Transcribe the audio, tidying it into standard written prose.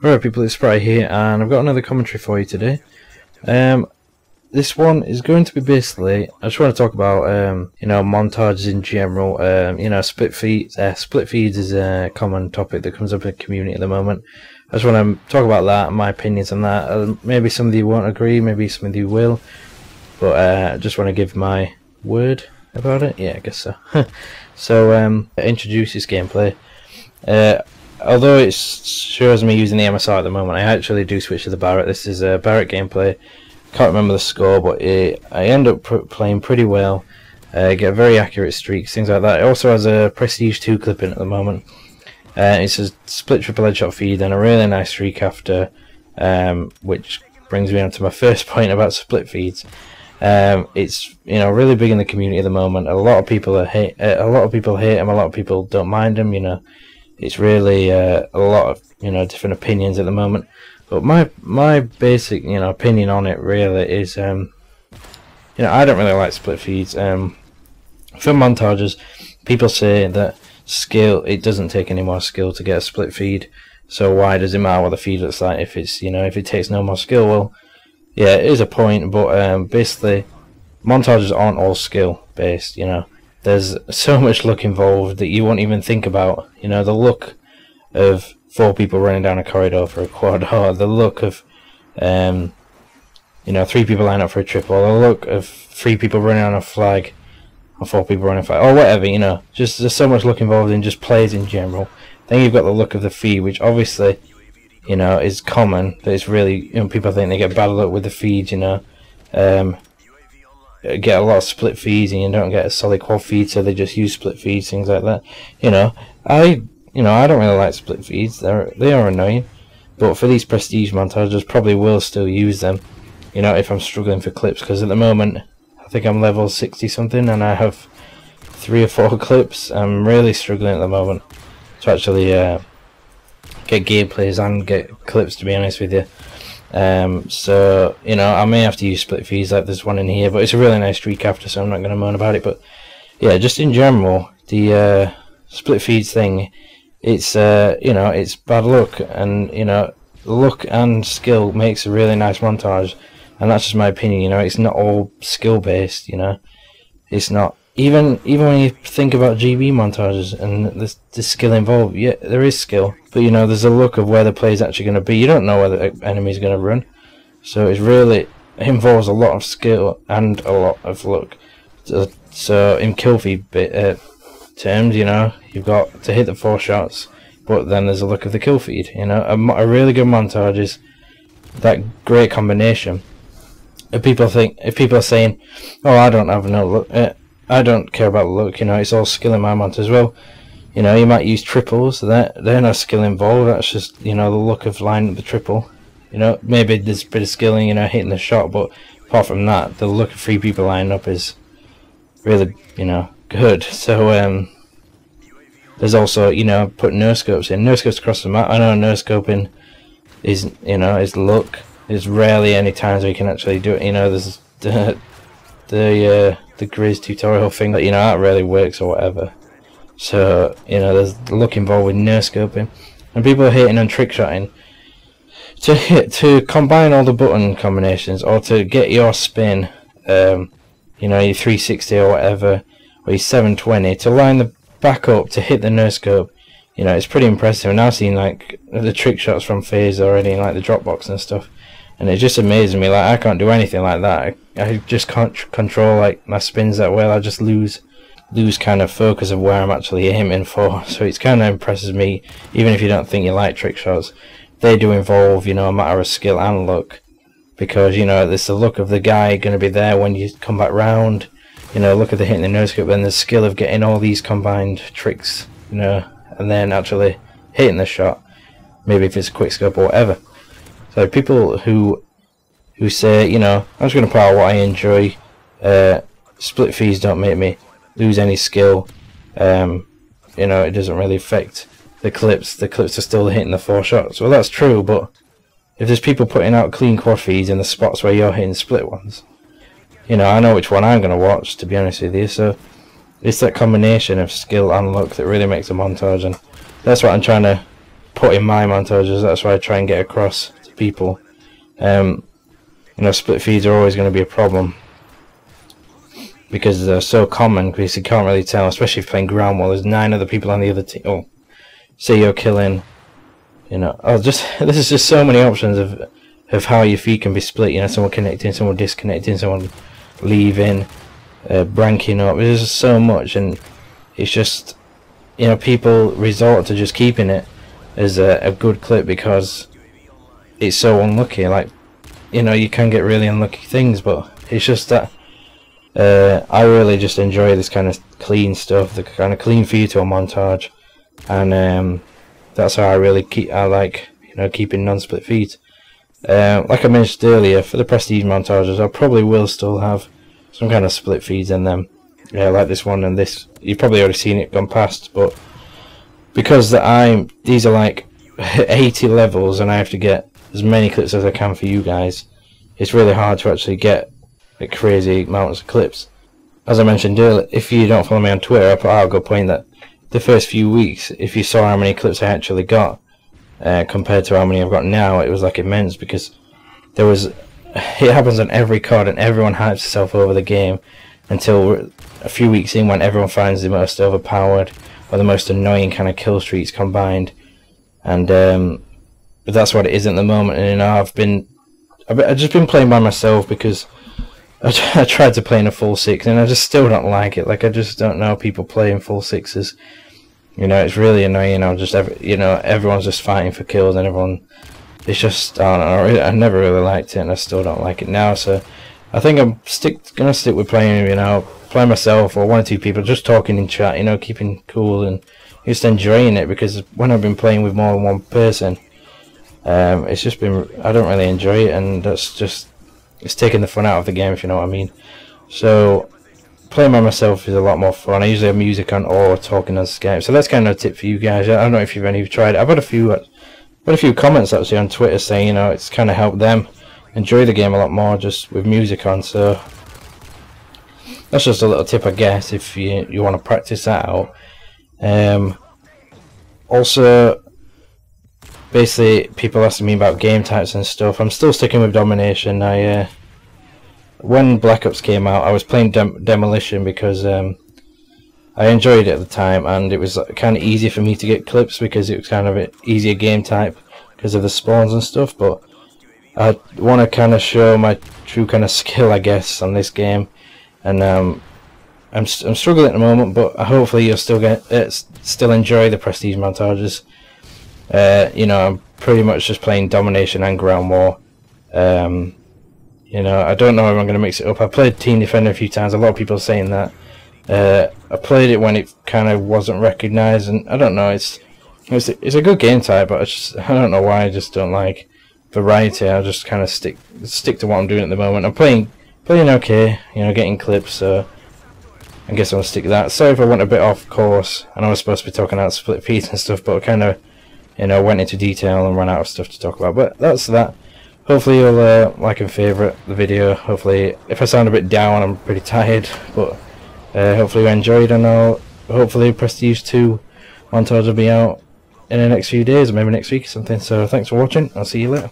Alright people, it's Spratt here, and I've got another commentary for you today. This one is going to be basically, I just want to talk about, montages in general. Split feeds. Split feeds is a common topic that comes up in the community at the moment. I just want to talk about that, my opinions on that. Maybe some of you won't agree, maybe some of you will, but I just want to give my word about it. Yeah, I guess so. So, introduce this gameplay. Although it shows me using the MSR at the moment, I actually do switch to the Barrett. This is a Barrett gameplay. Can't remember the score, but I end up playing pretty well. Get very accurate streaks, things like that. It also has a Prestige 2 clip in at the moment. It's a split triple headshot feed and a really nice streak after, which brings me on to my first point about split feeds. It's really big in the community at the moment. A lot of people hate them. A lot of people don't mind them. It's really a lot of different opinions at the moment. But my basic opinion on it really is I don't really like split feeds. For montages, people say that it doesn't take any more skill to get a split feed. So why does it matter what the feed looks like if it's if it takes no more skill? Well, yeah, it is a point, but basically montages aren't all skill based. There's so much luck involved that you won't even think about. The look of 4 people running down a corridor for a quad, or the look of 3 people line up for a triple, or the look of 3 people running on a flag, or 4 people running a flag, or whatever. Just there's so much luck involved in just plays in general. Then you've got the look of the feed, which obviously is common, but it's really people think they get bad luck with the feed. Get a lot of split feeds and you don't get a solid quad feed, so they just use split feeds, things like that. I don't really like split feeds. They are annoying, but for these prestige montages, probably will still use them. If I'm struggling for clips, because at the moment I think I'm level 60 something, and I have 3 or 4 clips. I'm really struggling at the moment to actually get gameplays and get clips, to be honest with you. So I may have to use split feeds like there's one in here, but it's a really nice streak after, so I'm not going to moan about it. But yeah, just in general, the split feeds thing, it's it's bad luck, and luck and skill makes a really nice montage, and that's just my opinion. It's not all skill based. It's not even when you think about GB montages and the skill involved. Yeah, there is skill, but there's a look of where the play is actually going to be. You don't know where the enemy is going to run, so it involves a lot of skill and a lot of luck. So in kill feed terms, you've got to hit the 4 shots, but then there's a look of the kill feed. A really good montage is that great combination. If people are saying, "Oh, I don't have no luck," I don't care about the look. It's all skill in my montage as well. You might use triples, so they're no skill involved. That's just the look of lining up the triple. Maybe there's a bit of skill in hitting the shot, but apart from that, the look of 3 people lining up is really good. So there's also putting no scopes in, no scopes across the map. I know no scoping is is luck. There's rarely any times where you can actually do it. There's the Grizz tutorial thing that really works or whatever. So there's luck involved with no scoping, and people are hitting and trick shotting to combine all the button combinations, or to get your spin, your 360 or whatever, or your 720, to line the back up to hit the no scope. It's pretty impressive. And I've seen the trick shots from FaZe already in the Dropbox and stuff, and it just amazes me. I can't do anything like that. I just can't control my spins that well. I just lose kind of focus of where I'm actually aiming for. So it's kind of impresses me, even if you don't think you like trick shots. They do involve a matter of skill and luck, because there's the look of the guy going to be there when you come back round. Look at the hitting the no scope, then the skill of getting all these combined tricks, and then actually hitting the shot, maybe if it's a quick scope or whatever. So people who say, I'm just going to put out what I enjoy, split feeds don't make me lose any skill, it doesn't really affect the clips are still hitting the 4 shots. Well, that's true, but if there's people putting out clean quad feeds in the spots where you're hitting split ones, I know which one I'm going to watch, to be honest with you. So it's that combination of skill and luck that really makes a montage, and that's what I'm trying to put in my montages. That's why I try and get across to people. You know, split feeds are always going to be a problem because they're so common, because you can't really tell, especially if you're playing ground war. There's 9 other people on the other team. Oh, say you're killing, you know, this is just so many options of how your feed can be split. You know, someone connecting, someone disconnecting, someone leaving, branking up. There's just so much, and it's just, you know, people resort to just keeping it as a good clip because it's so unlucky. Like, you know, you can get really unlucky things, but it's just that I really just enjoy this kind of clean stuff, the kind of clean feed to a montage, and that's how I really I like, you know, keeping non-split feeds. Like I mentioned earlier, for the prestige montages, I probably will still have some kind of split feeds in them, like this one and this. You've probably already seen it gone past, but because these are like 80 levels and I have to get as many clips as I can for you guys, it's really hard to actually get like crazy amounts of clips. As I mentioned earlier, if you don't follow me on Twitter, I put out a good point that the first few weeks, if you saw how many clips I actually got compared to how many I've got now, it was like immense, because it happens on every COD and everyone hypes itself over the game until a few weeks in, when everyone finds the most overpowered or the most annoying kind of kill streaks combined, and but that's what it is at the moment. And you know, I've just been playing by myself because I tried to play in a full 6 and I just still don't like it. Like, I just don't know people playing full 6s. You know, it's really annoying. You know, everyone's just fighting for kills, and it's just, I don't know, I never really liked it, and I still don't like it now. So I think I'm gonna stick with playing, you know, play myself or 1 or 2 people, just talking in chat, you know, keeping cool and just enjoying it, because when I've been playing with more than 1 person, it's just been, I don't really enjoy it, and that's just, it's taking the fun out of the game, if you know what I mean. So playing by myself is a lot more fun. I usually have music on or talking on Skype. So that's kind of a tip for you guys. I don't know if you've tried it. I've had a few comments actually on Twitter saying, you know, it's kind of helped them enjoy the game a lot more just with music on. So that's just a little tip, I guess, if you want to practice that out. Also, basically, people asking me about game types and stuff. I'm still sticking with domination. When Black Ops came out, I was playing demolition because I enjoyed it at the time, and it was kind of easy for me to get clips because it was kind of an easier game type because of the spawns and stuff. But I want to kind of show my true kind of skill, I guess, on this game, and I'm struggling at the moment. But hopefully you'll still enjoy the prestige montages. You know, I'm pretty much just playing domination and ground war. You know, I don't know if I'm going to mix it up. I played Team Defender a few times. A lot of people are saying that. I played it when it kind of wasn't recognised, and I don't know. It's a good game type, but I don't know why I just don't like variety. I'll just kind of stick to what I'm doing at the moment. I'm playing okay. You know, getting clips. So I guess I'll stick to that. Sorry if I went a bit off course. I know I was supposed to be talking about split feeds and stuff, but I kind of, you know, went into detail and ran out of stuff to talk about. But that's that. Hopefully you'll like and favourite the video. Hopefully, if I sound a bit down, I'm pretty tired, but hopefully you enjoyed, and hopefully Prestige 2 montage will be out in the next few days, or maybe next week or something. So thanks for watching. I'll see you later.